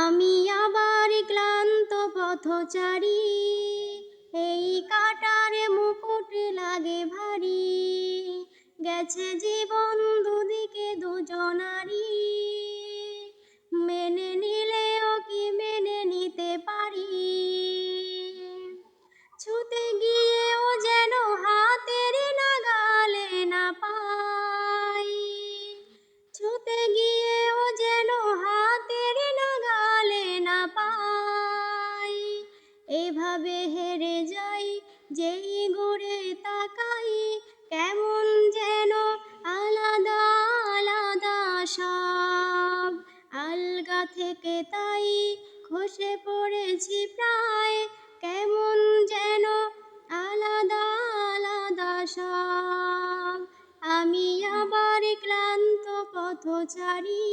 আমি আবার ক্লান্ত পথচারী, এই কাটার মুকুট লাগে ভারী। গেছে জীবন দুদিকে দুজনারই, মেনে নিলেও কি মেনে নিতে পারি। ছুতে গিয়েও যেন হাতের নাগালে না পাই, ছুতে গিয়েও যেন হাতের নাগালে না পাই। এভাবে হেরে যাই যেই ঘুরে তাকাই, কেমন যেন আলাদা আলাদা সব। আলগা থেকে তাই খসে পড়েছি প্রায়, কেমন যেন আলাদা আলাদা সব। আমি আবার ক্লান্ত পথচারী,